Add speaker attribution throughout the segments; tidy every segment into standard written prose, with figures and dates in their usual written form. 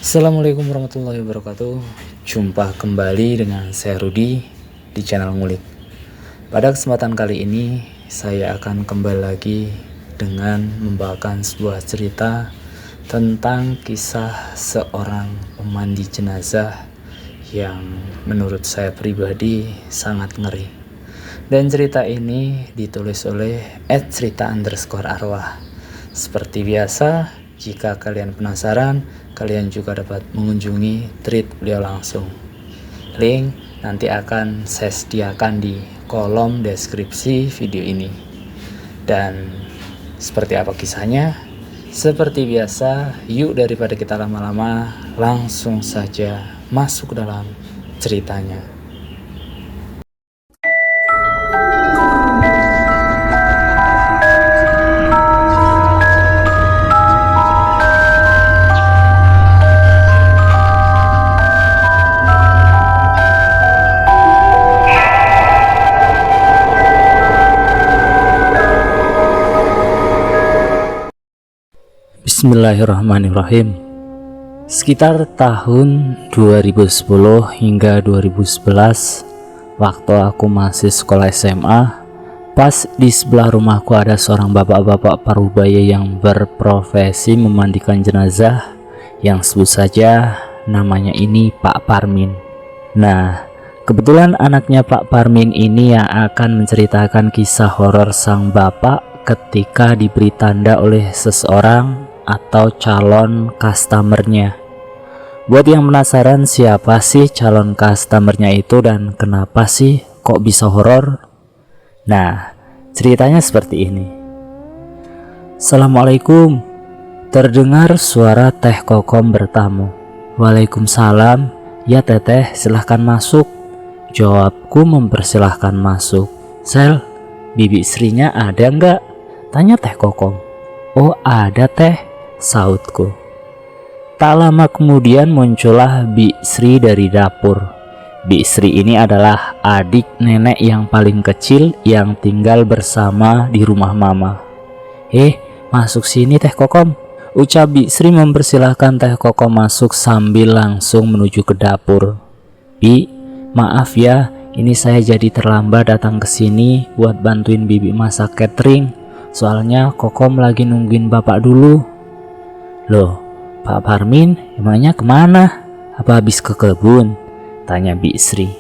Speaker 1: Assalamualaikum warahmatullahi wabarakatuh. Jumpa kembali dengan saya Rudi di channel Ngulik. Pada kesempatan kali ini saya akan kembali lagi dengan membawakan sebuah cerita tentang kisah seorang pemandi jenazah yang menurut saya pribadi sangat ngeri. Dan cerita ini ditulis oleh @cerita_arwah. Seperti biasa, jika kalian penasaran, kalian juga dapat mengunjungi tweet beliau langsung. Link nanti akan saya sediakan di kolom deskripsi video ini. Dan seperti apa kisahnya? Seperti biasa, yuk daripada kita lama-lama, langsung saja masuk ke dalam ceritanya. Bismillahirrahmanirrahim. Sekitar tahun 2010 hingga 2011, waktu aku masih sekolah SMA, pas di sebelah rumahku ada seorang bapak-bapak parubaya yang berprofesi memandikan jenazah, yang sebut saja namanya ini Pak Parmin. Nah, kebetulan anaknya Pak Parmin ini yang akan menceritakan kisah horor sang bapak ketika diberi tanda oleh seseorang atau calon customernya. Buat yang penasaran siapa sih calon customernya itu dan kenapa sih kok bisa horor? Nah, ceritanya seperti ini. Assalamualaikum. Terdengar suara Teh Kokom bertamu. Waalaikumsalam. Ya teteh, silahkan masuk. Jawabku mempersilahkan masuk. Sel, bibi Srinya ada nggak? Tanya Teh Kokom. Oh ada teh, sautku. Tak lama kemudian muncullah Bi Sri dari dapur. Bi Sri ini adalah adik nenek yang paling kecil yang tinggal bersama di rumah mama. Masuk sini Teh Kokom, ucap Bi Sri mempersilahkan Teh Kokom masuk sambil langsung menuju ke dapur. Bi, maaf ya, ini saya jadi terlambat datang ke sini buat bantuin bibi masak catering. Soalnya Kokom lagi nungguin bapak dulu. Loh, Pak Parmin emangnya kemana? Apa habis ke kebun? Tanya Bi Sri.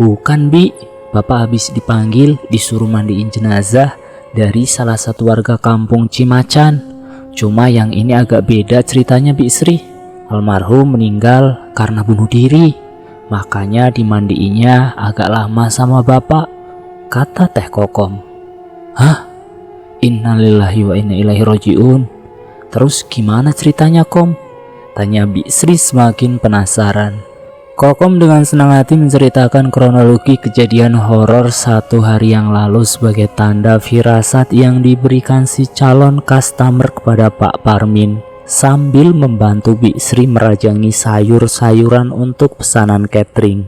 Speaker 1: Bukan Bi, bapak habis dipanggil disuruh mandiin jenazah dari salah satu warga kampung Cimacan. Cuma yang ini agak beda ceritanya Bi Sri. Almarhum meninggal karena bunuh diri, makanya dimandiinnya agak lama sama bapak, kata Teh Kokom. Hah? Innalillahi wa inna ilaihi roji'un. Terus gimana ceritanya Kom? Tanya Bi Sri semakin penasaran. Kokom dengan senang hati menceritakan kronologi kejadian horor satu hari yang lalu sebagai tanda firasat yang diberikan si calon customer kepada Pak Parmin, sambil membantu Bi Sri merajangi sayur-sayuran untuk pesanan catering.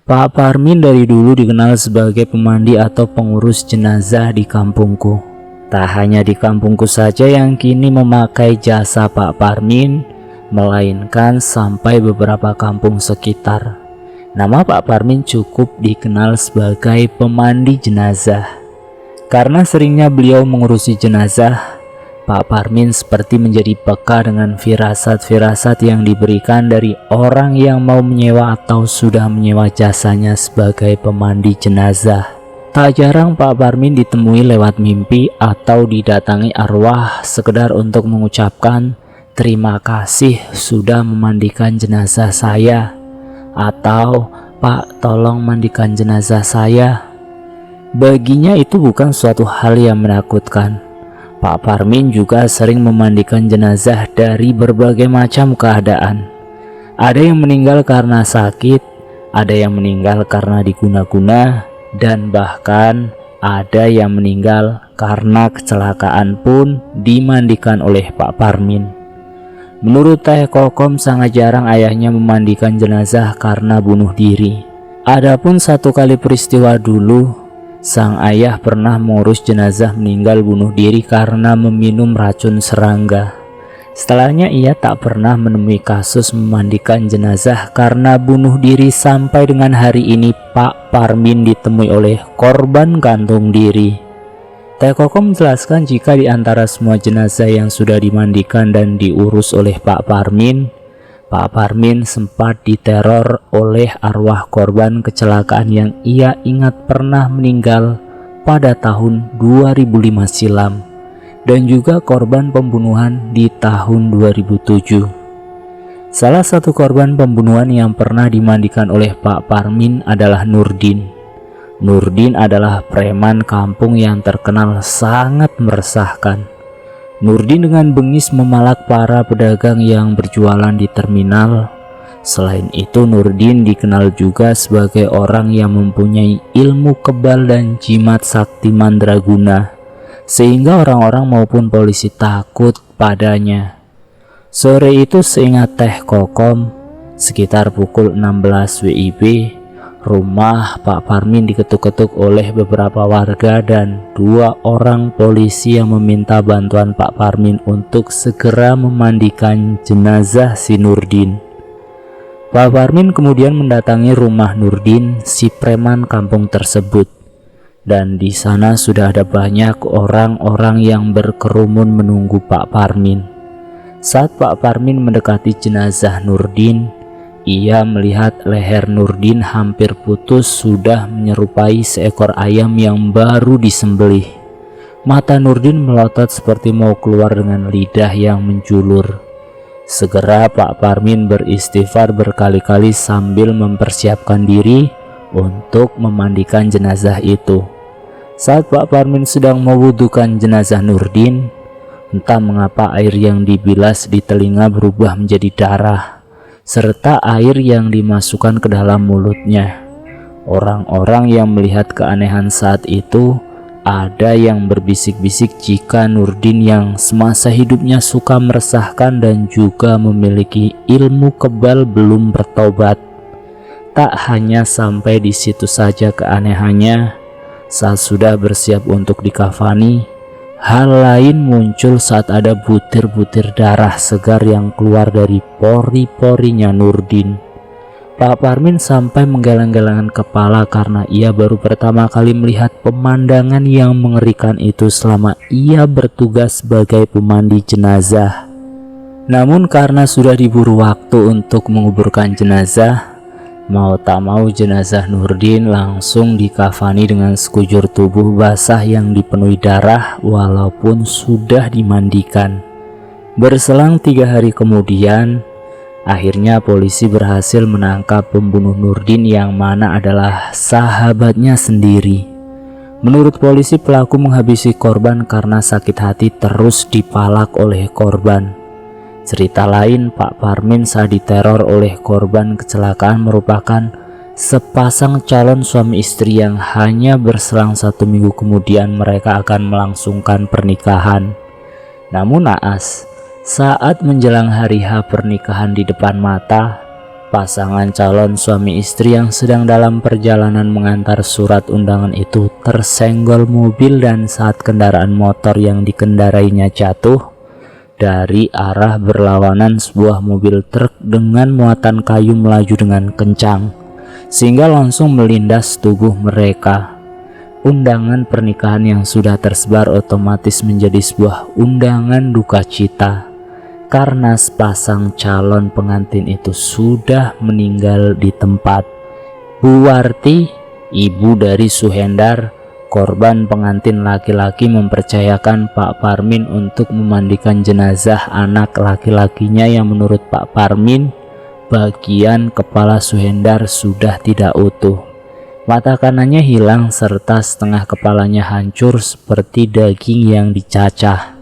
Speaker 1: Pak Parmin dari dulu dikenal sebagai pemandi atau pengurus jenazah di kampungku. Tak hanya di kampungku saja yang kini memakai jasa Pak Parmin, melainkan sampai beberapa kampung sekitar. Nama Pak Parmin cukup dikenal sebagai pemandi jenazah. Karena seringnya beliau mengurusi jenazah, Pak Parmin seperti menjadi peka dengan firasat-firasat yang diberikan dari orang yang mau menyewa atau sudah menyewa jasanya sebagai pemandi jenazah. Tak jarang Pak Parmin ditemui lewat mimpi atau didatangi arwah sekedar untuk mengucapkan terima kasih sudah memandikan jenazah saya, atau Pak tolong mandikan jenazah saya. Baginya itu bukan suatu hal yang menakutkan. Pak Parmin juga sering memandikan jenazah dari berbagai macam keadaan. Ada yang meninggal karena sakit, ada yang meninggal karena diguna-guna, dan bahkan ada yang meninggal karena kecelakaan pun dimandikan oleh Pak Parmin. Menurut Teh Kokom sangat jarang ayahnya memandikan jenazah karena bunuh diri. Adapun satu kali peristiwa dulu, sang ayah pernah mengurus jenazah meninggal bunuh diri karena meminum racun serangga. Setelahnya ia tak pernah menemui kasus memandikan jenazah karena bunuh diri sampai dengan hari ini Pak Parmin ditemui oleh korban gantung diri. Teh Koko menjelaskan jika di antara semua jenazah yang sudah dimandikan dan diurus oleh Pak Parmin sempat diteror oleh arwah korban kecelakaan yang ia ingat pernah meninggal pada tahun 2005 silam dan juga korban pembunuhan di tahun 2007. Salah satu korban pembunuhan yang pernah dimandikan oleh Pak Parmin adalah Nurdin. Nurdin adalah preman kampung yang terkenal sangat meresahkan. Nurdin dengan bengis memalak para pedagang yang berjualan di terminal. Selain itu, Nurdin dikenal juga sebagai orang yang mempunyai ilmu kebal dan jimat sakti mandraguna, sehingga orang-orang maupun polisi takut padanya. Sore itu seingat Teh Kokom, sekitar pukul 16 WIB, rumah Pak Parmin diketuk-ketuk oleh beberapa warga dan 2 orang polisi yang meminta bantuan Pak Parmin untuk segera memandikan jenazah si Nurdin. Pak Parmin kemudian mendatangi rumah Nurdin, si preman kampung tersebut. Dan di sana sudah ada banyak orang-orang yang berkerumun menunggu Pak Parmin. Saat Pak Parmin mendekati jenazah Nurdin, ia melihat leher Nurdin hampir putus, sudah menyerupai seekor ayam yang baru disembelih. Mata Nurdin melotot seperti mau keluar dengan lidah yang menjulur. Segera Pak Parmin beristighfar berkali-kali sambil mempersiapkan diri untuk memandikan jenazah itu. Saat Pak Parmin sedang mewudukan jenazah Nurdin, entah mengapa air yang dibilas di telinga berubah menjadi darah, serta air yang dimasukkan ke dalam mulutnya. Orang-orang yang melihat keanehan saat itu, ada yang berbisik-bisik jika Nurdin yang semasa hidupnya suka meresahkan dan juga memiliki ilmu kebal belum bertobat. Tak hanya sampai di situ saja keanehannya, saat sudah bersiap untuk dikafani, hal lain muncul saat ada butir-butir darah segar yang keluar dari pori-porinya Nurdin. Pak Parmin sampai menggeleng-gelengkan kepala karena ia baru pertama kali melihat pemandangan yang mengerikan itu selama ia bertugas sebagai pemandi jenazah. Namun karena sudah diburu waktu untuk menguburkan jenazah, mau tak mau jenazah Nurdin langsung dikafani dengan sekujur tubuh basah yang dipenuhi darah walaupun sudah dimandikan. Berselang 3 hari kemudian, akhirnya polisi berhasil menangkap pembunuh Nurdin yang mana adalah sahabatnya sendiri. Menurut polisi, pelaku menghabisi korban karena sakit hati terus dipalak oleh korban. Cerita lain, Pak Parmin saat diteror oleh korban kecelakaan merupakan sepasang calon suami istri yang hanya berselang 1 minggu kemudian mereka akan melangsungkan pernikahan. Namun naas, saat menjelang hari H pernikahan di depan mata, pasangan calon suami istri yang sedang dalam perjalanan mengantar surat undangan itu tersenggol mobil dan saat kendaraan motor yang dikendarainya jatuh, dari arah berlawanan sebuah mobil truk dengan muatan kayu melaju dengan kencang, sehingga langsung melindas tubuh mereka. Undangan pernikahan yang sudah tersebar otomatis menjadi sebuah undangan duka cita, karena sepasang calon pengantin itu sudah meninggal di tempat. Bu Warti, ibu dari Suhendar, korban pengantin laki-laki, mempercayakan Pak Parmin untuk memandikan jenazah anak laki-lakinya yang menurut Pak Parmin, bagian kepala Suhendar sudah tidak utuh. Mata kanannya hilang serta setengah kepalanya hancur seperti daging yang dicacah.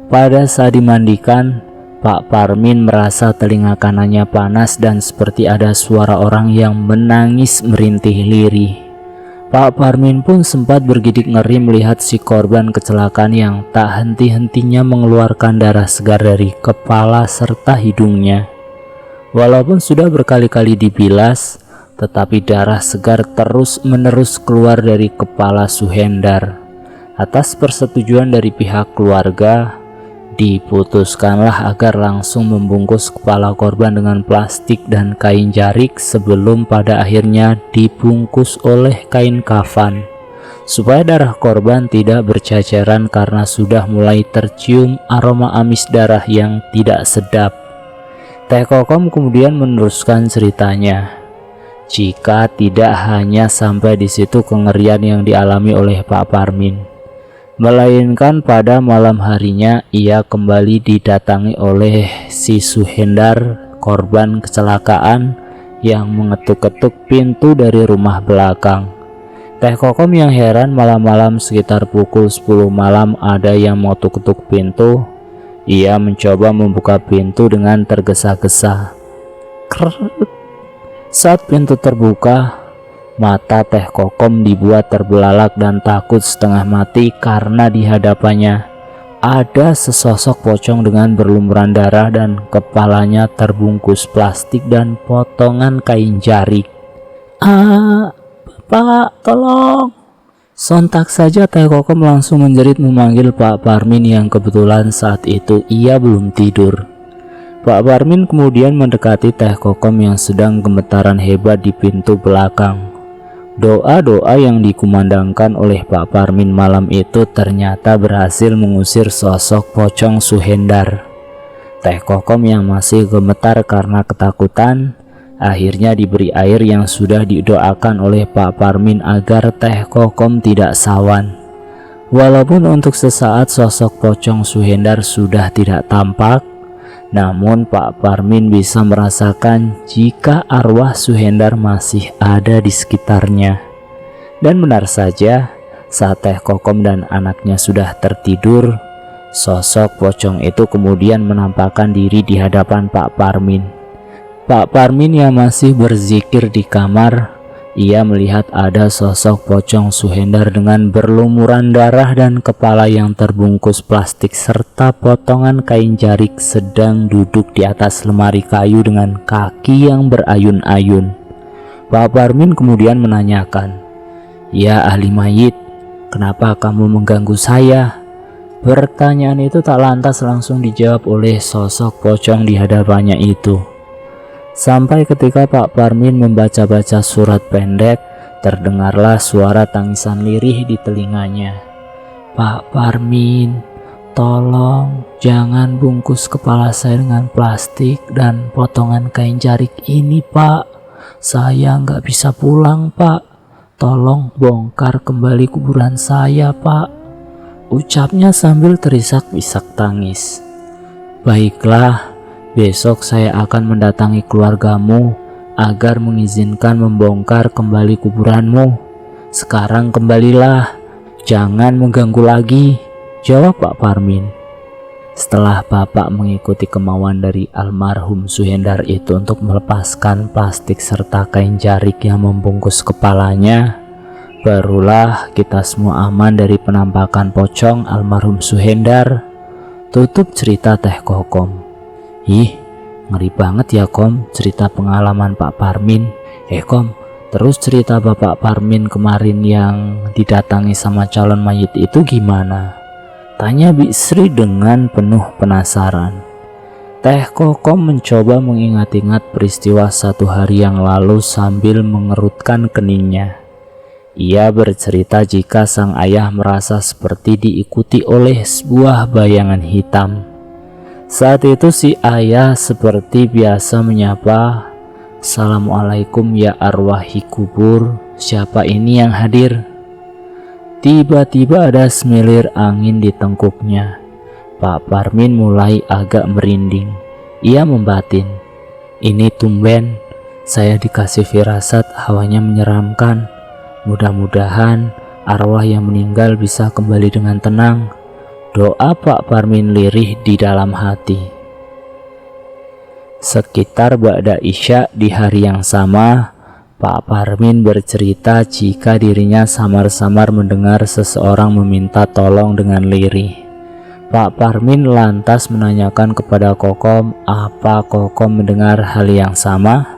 Speaker 1: Pada saat dimandikan, Pak Parmin merasa telinga kanannya panas dan seperti ada suara orang yang menangis merintih lirih. Pak Parmin pun sempat bergidik ngeri melihat si korban kecelakaan yang tak henti-hentinya mengeluarkan darah segar dari kepala serta hidungnya. Walaupun sudah berkali-kali dibilas, tetapi darah segar terus-menerus keluar dari kepala Suhendar. Atas persetujuan dari pihak keluarga, Diputuskanlah agar langsung membungkus kepala korban dengan plastik dan kain jarik sebelum pada akhirnya dibungkus oleh kain kafan, supaya darah korban tidak berceceran karena sudah mulai tercium aroma amis darah yang tidak sedap. Teh Kokom kemudian meneruskan ceritanya. Jika tidak hanya sampai di situ kengerian yang dialami oleh Pak Parmin, melainkan pada malam harinya ia kembali didatangi oleh si Suhendar, korban kecelakaan yang mengetuk-ketuk pintu dari rumah belakang. Teh Kokom yang heran malam-malam sekitar pukul 10 malam ada yang mau ketuk pintu. Ia mencoba membuka pintu dengan tergesa-gesa. Saat pintu terbuka, mata Teh Kokom dibuat terbelalak dan takut setengah mati karena di hadapannya ada sesosok pocong dengan berlumuran darah dan kepalanya terbungkus plastik dan potongan kain jarik. Pak, tolong! Sontak saja Teh Kokom langsung menjerit memanggil Pak Parmin yang kebetulan saat itu ia belum tidur. Pak Parmin kemudian mendekati Teh Kokom yang sedang gemetaran hebat di pintu belakang. Doa-doa yang dikumandangkan oleh Pak Parmin malam itu ternyata berhasil mengusir sosok pocong Suhendar. Teh Kokom yang masih gemetar karena ketakutan akhirnya diberi air yang sudah didoakan oleh Pak Parmin agar Teh Kokom tidak sawan. Walaupun untuk sesaat sosok pocong Suhendar sudah tidak tampak, namun Pak Parmin bisa merasakan jika arwah Suhendar masih ada di sekitarnya. Dan benar saja, saat Teh Kokom dan anaknya sudah tertidur, sosok pocong itu kemudian menampakkan diri di hadapan Pak Parmin. Pak Parmin yang masih berzikir di kamar, ia melihat ada sosok pocong Suhendar dengan berlumuran darah dan kepala yang terbungkus plastik serta potongan kain jarik sedang duduk di atas lemari kayu dengan kaki yang berayun-ayun. Pak Parmin kemudian menanyakan, "Ya ahli mayit, kenapa kamu mengganggu saya?" Pertanyaan itu tak lantas langsung dijawab oleh sosok pocong di hadapannya itu. Sampai ketika Pak Parmin membaca-baca surat pendek, terdengarlah suara tangisan lirih di telinganya. "Pak Parmin, tolong jangan bungkus kepala saya dengan plastik dan potongan kain jarik ini, Pak. Saya nggak bisa pulang, Pak. Tolong bongkar kembali kuburan saya, Pak," ucapnya sambil terisak-isak tangis. "Baiklah, besok saya akan mendatangi keluargamu agar mengizinkan membongkar kembali kuburanmu. Sekarang kembalilah, jangan mengganggu lagi," jawab Pak Parmin. Setelah Bapak mengikuti kemauan dari almarhum Suhendar itu untuk melepaskan plastik serta kain jarik yang membungkus kepalanya, barulah kita semua aman dari penampakan pocong almarhum Suhendar. Tutup cerita Teh Kokom. "Ih, ngeri banget ya Kom cerita pengalaman Pak Parmin. Kom, terus cerita Bapak Parmin kemarin yang didatangi sama calon mayit itu gimana?" tanya Bisri dengan penuh penasaran. Teh Kokom mencoba mengingat-ingat peristiwa 1 hari yang lalu sambil mengerutkan keningnya. Ia bercerita jika sang ayah merasa seperti diikuti oleh sebuah bayangan hitam. Saat itu si ayah seperti biasa menyapa, "Assalamualaikum ya arwahi kubur, siapa ini yang hadir?" Tiba-tiba ada semilir angin di tengkuknya. Pak Parmin mulai agak merinding. Ia membatin, "Ini tumben, saya dikasih firasat hawanya menyeramkan. Mudah-mudahan arwah yang meninggal bisa kembali dengan tenang." Doa Pak Parmin lirih di dalam hati. Sekitar ba'da Isya di hari yang sama, Pak Parmin bercerita jika dirinya samar-samar mendengar seseorang meminta tolong dengan lirih. Pak Parmin lantas menanyakan kepada Kokom, apa Kokom mendengar hal yang sama?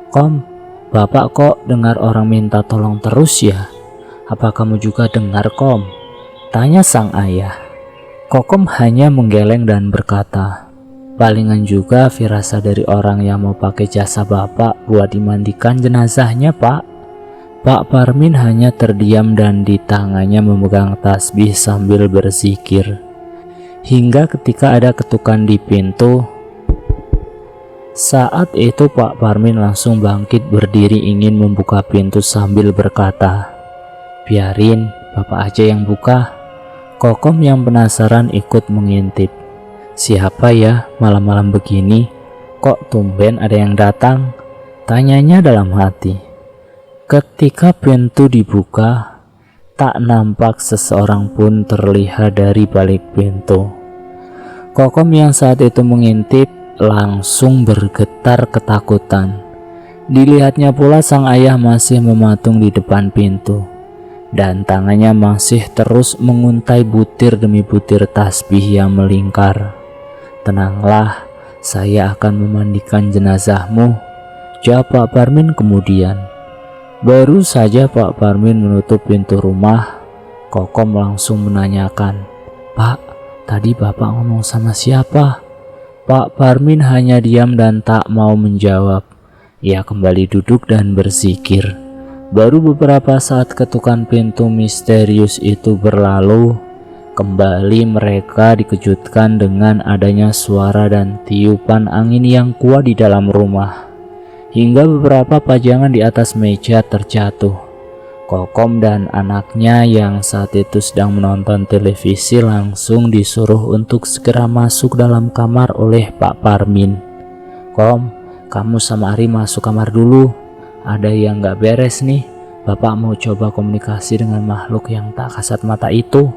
Speaker 1: "Kom, Bapak kok dengar orang minta tolong terus ya? Apa kamu juga dengar, Kom?" tanya sang ayah. Kokom hanya menggeleng dan berkata, "Palingan juga firasat dari orang yang mau pakai jasa Bapak buat dimandikan jenazahnya, Pak." Pak Parmin hanya terdiam dan di tangannya memegang tasbih sambil berzikir. Hingga ketika ada ketukan di pintu, saat itu Pak Parmin langsung bangkit berdiri ingin membuka pintu sambil berkata, "Biarin Bapak aja yang buka." Kokom yang penasaran ikut mengintip. "Siapa ya malam-malam begini? Kok tumben ada yang datang?" tanyanya dalam hati. Ketika pintu dibuka, tak nampak seseorang pun terlihat dari balik pintu. Kokom yang saat itu mengintip langsung bergetar ketakutan. Dilihatnya pula sang ayah masih mematung di depan pintu, dan tangannya masih terus menguntai butir demi butir tasbih yang melingkar. "Tenanglah, saya akan memandikan jenazahmu," jawab Pak Parmin kemudian. Baru saja Pak Parmin menutup pintu rumah, Kokom langsung menanyakan, "Pak, tadi Bapak ngomong sama siapa?" Pak Parmin hanya diam dan tak mau menjawab. Ia kembali duduk dan berzikir. Baru beberapa saat ketukan pintu misterius itu berlalu, kembali mereka dikejutkan dengan adanya suara dan tiupan angin yang kuat di dalam rumah. Hingga beberapa pajangan di atas meja terjatuh. Kokom dan anaknya yang saat itu sedang menonton televisi langsung disuruh untuk segera masuk dalam kamar oleh Pak Parmin. "Kom, kamu sama Ari masuk kamar dulu. Ada yang gak beres nih. Bapak mau coba komunikasi dengan makhluk yang tak kasat mata itu."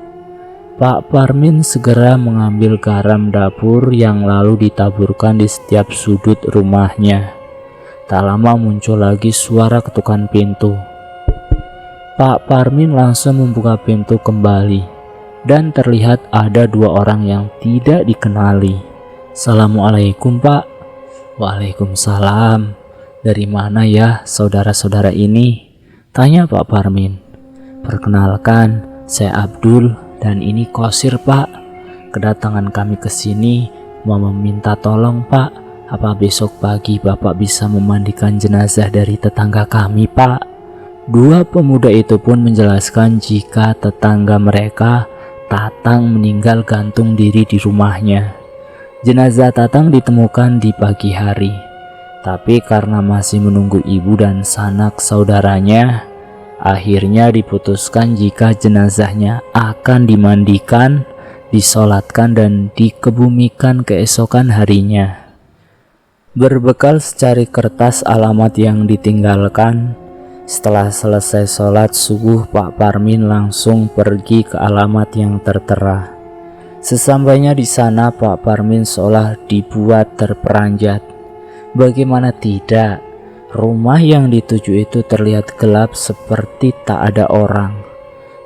Speaker 1: Pak Parmin segera mengambil garam dapur yang lalu ditaburkan di setiap sudut rumahnya. Tak lama muncul lagi suara ketukan pintu. Pak Parmin langsung membuka pintu kembali dan terlihat ada dua orang yang tidak dikenali. "Assalamualaikum, Pak." "Waalaikumsalam. Dari mana ya saudara-saudara ini?" tanya Pak Parmin. "Perkenalkan, saya Abdul dan ini Kosir, Pak. Kedatangan kami ke sini mau meminta tolong, Pak. Apa besok pagi Bapak bisa memandikan jenazah dari tetangga kami, Pak?" Dua pemuda itu pun menjelaskan jika tetangga mereka, Tatang, meninggal gantung diri di rumahnya. Jenazah Tatang ditemukan di pagi hari, tapi karena masih menunggu ibu dan sanak saudaranya, akhirnya diputuskan jika jenazahnya akan dimandikan, disolatkan dan dikebumikan keesokan harinya. Berbekal secari kertas alamat yang ditinggalkan, setelah selesai sholat subuh, Pak Parmin langsung pergi ke alamat yang tertera. Sesampainya di sana, Pak Parmin seolah dibuat terperanjat. Bagaimana tidak, rumah yang dituju itu terlihat gelap seperti tak ada orang.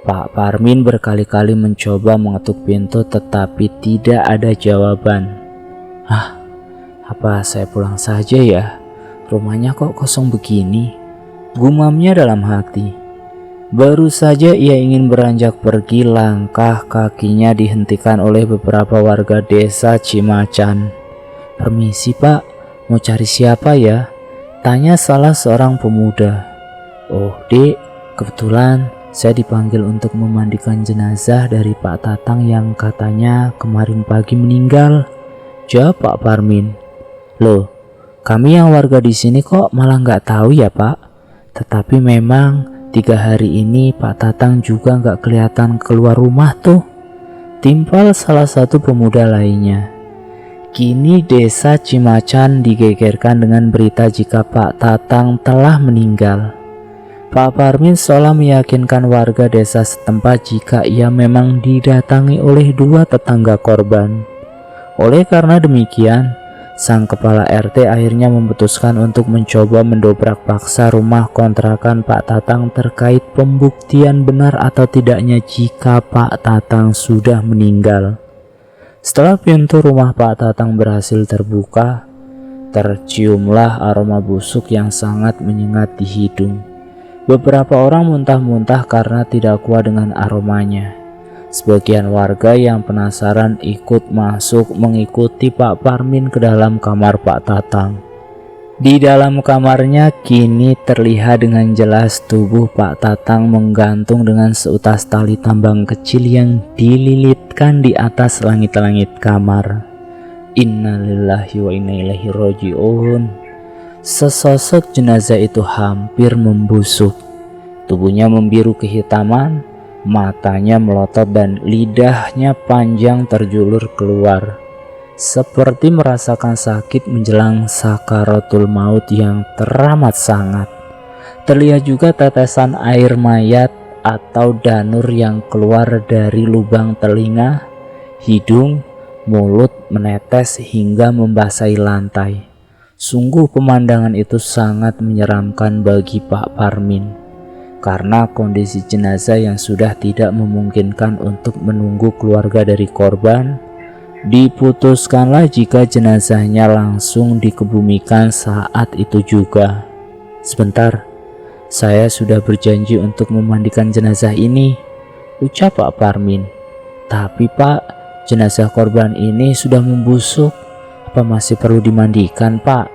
Speaker 1: Pak Parmin berkali-kali mencoba mengetuk pintu tetapi tidak ada jawaban. Apa saya pulang saja ya? Rumahnya kok kosong begini?" gumamnya dalam hati. Baru saja ia ingin beranjak pergi, langkah kakinya dihentikan oleh beberapa warga desa Cimacan. "Permisi, Pak, mau cari siapa ya?" tanya salah seorang pemuda. "Oh, Dek, kebetulan saya dipanggil untuk memandikan jenazah dari Pak Tatang yang katanya kemarin pagi meninggal," jawab Pak Parmin. "Loh, kami yang warga di sini kok malah nggak tahu ya, Pak? Tetapi memang 3 hari ini Pak Tatang juga nggak kelihatan keluar rumah tuh," timpal salah satu pemuda lainnya. Kini desa Cimacan digegerkan dengan berita jika Pak Tatang telah meninggal. Pak Parmin seolah meyakinkan warga desa setempat jika ia memang didatangi oleh dua tetangga korban. Oleh karena demikian, sang kepala RT akhirnya memutuskan untuk mencoba mendobrak paksa rumah kontrakan Pak Tatang terkait pembuktian benar atau tidaknya jika Pak Tatang sudah meninggal. Setelah pintu rumah Pak Tatang berhasil terbuka, terciumlah aroma busuk yang sangat menyengat di hidung. Beberapa orang muntah-muntah karena tidak kuat dengan aromanya. Sebagian warga yang penasaran ikut masuk mengikuti Pak Parmin ke dalam kamar Pak Tatang. Di dalam kamarnya kini terlihat dengan jelas tubuh Pak Tatang menggantung dengan seutas tali tambang kecil yang dililitkan di atas langit-langit kamar. Innalillahi wa inna ilaihi raji'un. Sesosok jenazah itu hampir membusuk. Tubuhnya membiru kehitaman, matanya melotot dan lidahnya panjang terjulur keluar, seperti merasakan sakit menjelang sakaratul maut yang teramat sangat. Terlihat juga tetesan air mayat atau danur yang keluar dari lubang telinga, hidung, mulut menetes hingga membasahi lantai. Sungguh pemandangan itu sangat menyeramkan bagi Pak Parmin. Karena kondisi jenazah yang sudah tidak memungkinkan untuk menunggu keluarga dari korban, diputuskanlah jika jenazahnya langsung dikebumikan saat itu juga. Sebentar, saya sudah berjanji untuk memandikan jenazah ini, ucap Pak Parmin. Tapi Pak, jenazah korban ini sudah membusuk. Apa masih perlu dimandikan Pak?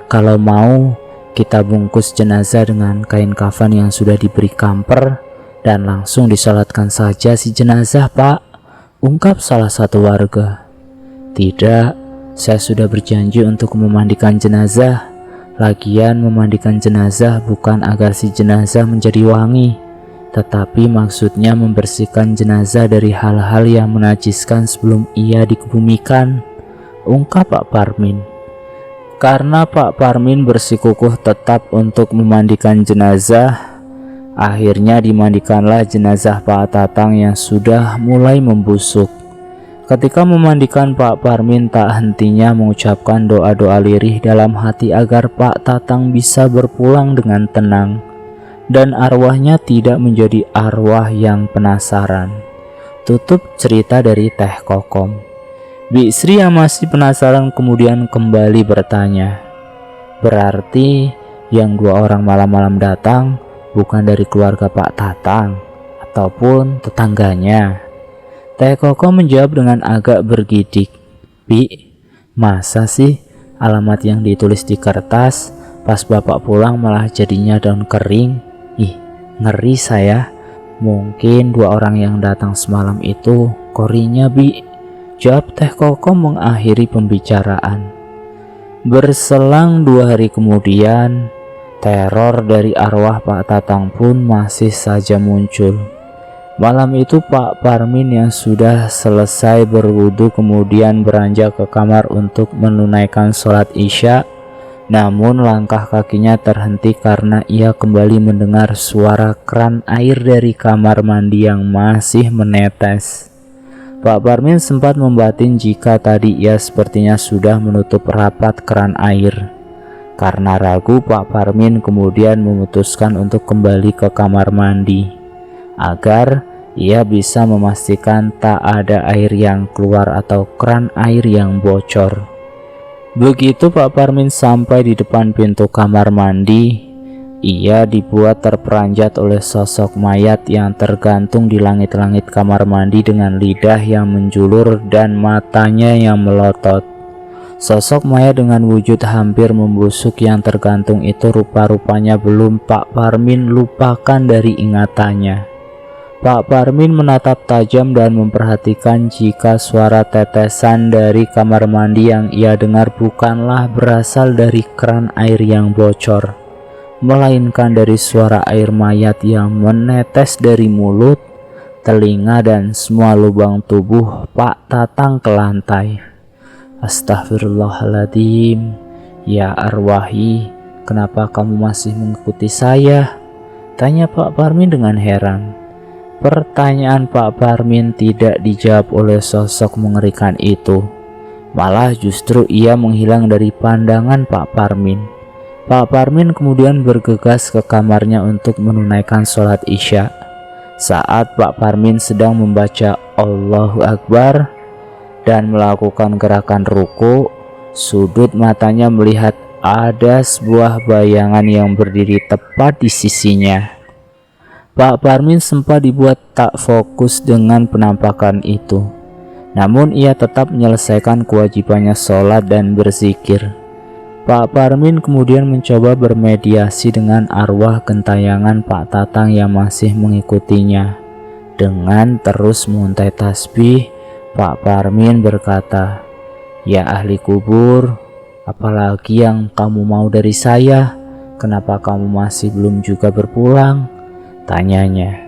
Speaker 1: Kalau mau, kita bungkus jenazah dengan kain kafan yang sudah diberi kamper dan langsung disalatkan saja si jenazah Pak, ungkap salah satu warga. Tidak, saya sudah berjanji untuk memandikan jenazah. Lagian memandikan jenazah bukan agar si jenazah menjadi wangi, tetapi maksudnya membersihkan jenazah dari hal-hal yang menajiskan sebelum ia dikebumikan, ungkap Pak Parmin. Karena Pak Parmin bersikukuh tetap untuk memandikan jenazah, akhirnya dimandikanlah jenazah Pak Tatang yang sudah mulai membusuk. Ketika memandikan, Pak Parmin tak hentinya mengucapkan doa-doa lirih dalam hati agar Pak Tatang bisa berpulang dengan tenang dan arwahnya tidak menjadi arwah yang penasaran. Tutup cerita dari Teh Kokom. Bi Sri yang masih penasaran kemudian kembali bertanya, berarti yang 2 orang malam-malam datang bukan dari keluarga Pak Tatang ataupun tetangganya? Teh Kokom menjawab dengan agak bergidik. Bi, masa sih alamat yang ditulis di kertas pas bapak pulang malah jadinya daun kering? Ih, ngeri saya. Mungkin 2 orang yang datang semalam itu korinya Bi, jawab Teh Kokom mengakhiri pembicaraan. Berselang 2 hari kemudian, teror dari arwah Pak Tatang pun masih saja muncul. Malam itu Pak Parmin yang sudah selesai berwudu kemudian beranjak ke kamar untuk menunaikan sholat isya. Namun langkah kakinya terhenti karena ia kembali mendengar suara keran air dari kamar mandi yang masih menetes. Pak Parmin sempat membatin jika tadi ia sepertinya sudah menutup rapat keran air. Karena ragu, Pak Parmin kemudian memutuskan untuk kembali ke kamar mandi agar ia bisa memastikan tak ada air yang keluar atau keran air yang bocor. Begitu Pak Parmin sampai di depan pintu kamar mandi, ia dibuat terperanjat oleh sosok mayat yang tergantung di langit-langit kamar mandi dengan lidah yang menjulur dan matanya yang melotot. Sosok mayat dengan wujud hampir membusuk yang tergantung itu rupa-rupanya belum Pak Parmin lupakan dari ingatannya. Pak Parmin menatap tajam dan memperhatikan jika suara tetesan dari kamar mandi yang ia dengar bukanlah berasal dari keran air yang bocor, melainkan dari suara air mayat yang menetes dari mulut, telinga dan semua lubang tubuh Pak Tatang ke lantai. Astagfirullahaladzim, ya arwahi, kenapa kamu masih mengikuti saya? Tanya Pak Parmin dengan heran. Pertanyaan Pak Parmin tidak dijawab oleh sosok mengerikan itu. Malah justru ia menghilang dari pandangan Pak Parmin. Pak Parmin kemudian bergegas ke kamarnya untuk menunaikan sholat isya. Saat Pak Parmin sedang membaca Allahu Akbar dan melakukan gerakan ruku, sudut matanya melihat ada sebuah bayangan yang berdiri tepat di sisinya. Pak Parmin sempat dibuat tak fokus dengan penampakan itu. Namun ia tetap menyelesaikan kewajibannya sholat dan berzikir. Pak Parmin kemudian mencoba bermediasi dengan arwah gentayangan Pak Tatang yang masih mengikutinya. Dengan terus menguntai tasbih, Pak Parmin berkata, "Ya ahli kubur, apalagi yang kamu mau dari saya? Kenapa kamu masih belum juga berpulang?" tanyanya.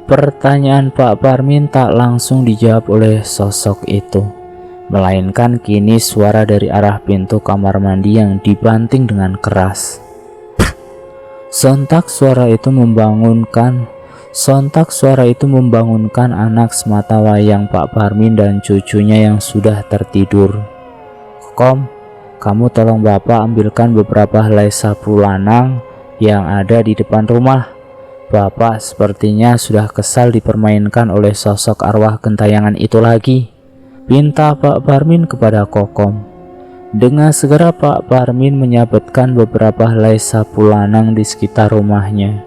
Speaker 1: Pertanyaan Pak Parmin tak langsung dijawab oleh sosok itu, melainkan kini suara dari arah pintu kamar mandi yang dibanting dengan keras. Sontak suara itu membangunkan anak sematawayang Pak Parmin dan cucunya yang sudah tertidur. "Kom, kamu tolong Bapak ambilkan beberapa helai sapu lanang yang ada di depan rumah. Bapak sepertinya sudah kesal dipermainkan oleh sosok arwah gentayangan itu lagi," pinta Pak Parmin kepada Kokom. Dengan segera Pak Parmin menyabetkan beberapa helai sapu lanang di sekitar rumahnya,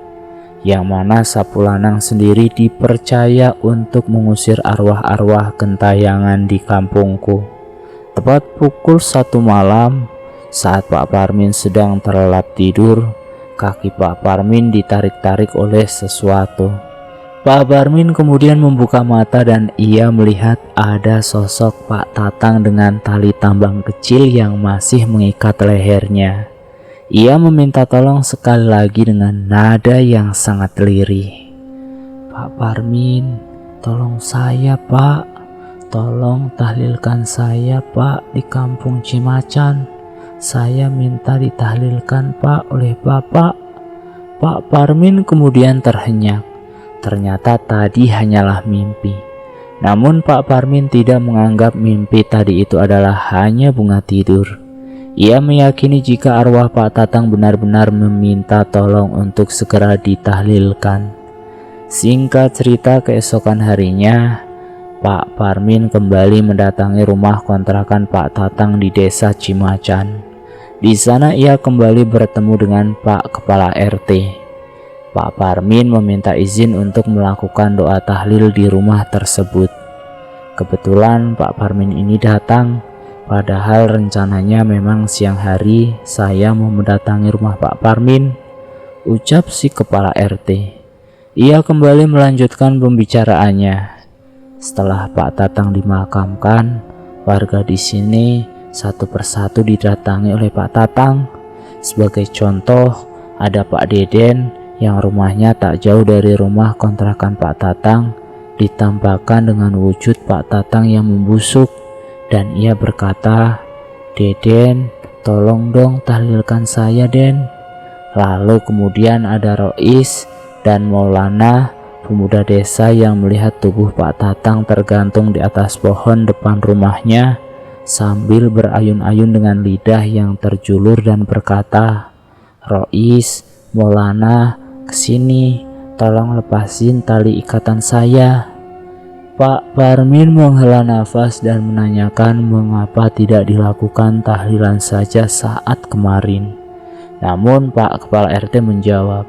Speaker 1: yang mana sapu lanang sendiri dipercaya untuk mengusir arwah-arwah gentayangan di kampungku. Tepat pukul 1 malam, saat Pak Parmin sedang terlelap tidur, kaki Pak Parmin ditarik-tarik oleh sesuatu. Pak Parmin kemudian membuka mata dan ia melihat ada sosok Pak Tatang dengan tali tambang kecil yang masih mengikat lehernya. Ia meminta tolong sekali lagi dengan nada yang sangat lirih. "Pak Parmin, tolong saya Pak. Tolong tahlilkan saya Pak di kampung Cimacan. Saya minta ditahlilkan Pak oleh Bapak." Pak Parmin kemudian terhenyak. Ternyata tadi hanyalah mimpi. Namun Pak Parmin tidak menganggap mimpi tadi itu adalah hanya bunga tidur. Ia meyakini jika arwah Pak Tatang benar-benar meminta tolong untuk segera ditahlilkan. Singkat cerita, keesokan harinya Pak Parmin kembali mendatangi rumah kontrakan Pak Tatang di desa Cimacan. Di sana ia kembali bertemu dengan Pak Kepala RT. Pak Parmin meminta izin untuk melakukan doa tahlil di rumah tersebut. Kebetulan Pak Parmin ini datang, padahal rencananya memang siang hari saya mau mendatangi rumah Pak Parmin, ucap si Kepala RT. Ia kembali melanjutkan pembicaraannya. Setelah Pak Tatang dimakamkan, warga di sini satu persatu didatangi oleh Pak Tatang. Sebagai contoh, ada Pak Deden yang rumahnya tak jauh dari rumah kontrakan Pak Tatang, ditampakkan dengan wujud Pak Tatang yang membusuk, dan ia berkata, "Deden, tolong dong tahlilkan saya, Den." Lalu kemudian ada Rois dan Maulana, pemuda desa yang melihat tubuh Pak Tatang tergantung di atas pohon depan rumahnya sambil berayun-ayun dengan lidah yang terjulur dan berkata, "Rois, Maulana, kesini, tolong lepasin tali ikatan saya." Pak Parmin menghela nafas dan menanyakan mengapa tidak dilakukan tahlilan saja saat kemarin. Namun Pak Kepala RT menjawab,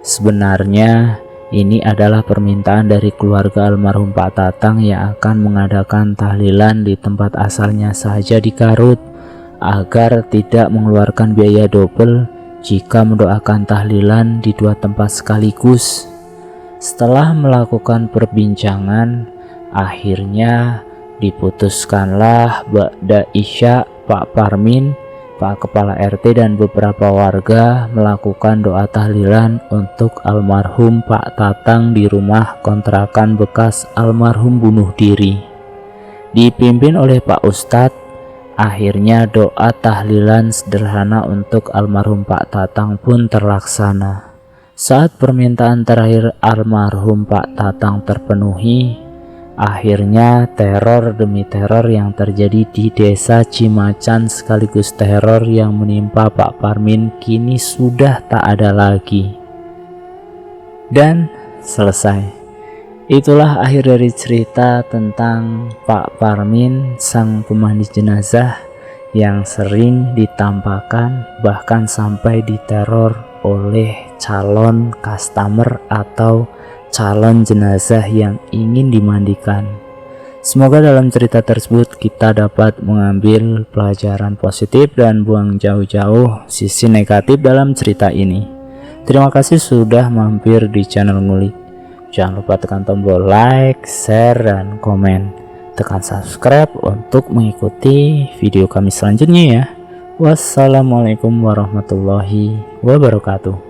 Speaker 1: "Sebenarnya ini adalah permintaan dari keluarga almarhum Pak Tatang yang akan mengadakan tahlilan di tempat asalnya saja di Garut, agar tidak mengeluarkan biaya double jika mendoakan tahlilan di dua tempat sekaligus." Setelah melakukan perbincangan, akhirnya diputuskanlah ba'da isya Pak Parmin, Pak Kepala RT dan beberapa warga melakukan doa tahlilan untuk almarhum Pak Tatang di rumah kontrakan bekas almarhum bunuh diri. Dipimpin oleh Pak Ustadz, akhirnya doa tahlilan sederhana untuk almarhum Pak Tatang pun terlaksana. Saat permintaan terakhir almarhum Pak Tatang terpenuhi, akhirnya teror demi teror yang terjadi di desa Cimacan sekaligus teror yang menimpa Pak Parmin kini sudah tak ada lagi. Dan selesai. Itulah akhir dari cerita tentang Pak Parmin, sang pemandi jenazah yang sering ditampakkan bahkan sampai diteror oleh calon customer atau calon jenazah yang ingin dimandikan. Semoga dalam cerita tersebut kita dapat mengambil pelajaran positif dan buang jauh-jauh sisi negatif dalam cerita ini. Terima kasih sudah mampir di channel Ngulik. Jangan lupa tekan tombol like, share, dan komen. Tekan subscribe untuk mengikuti video kami selanjutnya ya. Wassalamualaikum warahmatullahi wabarakatuh.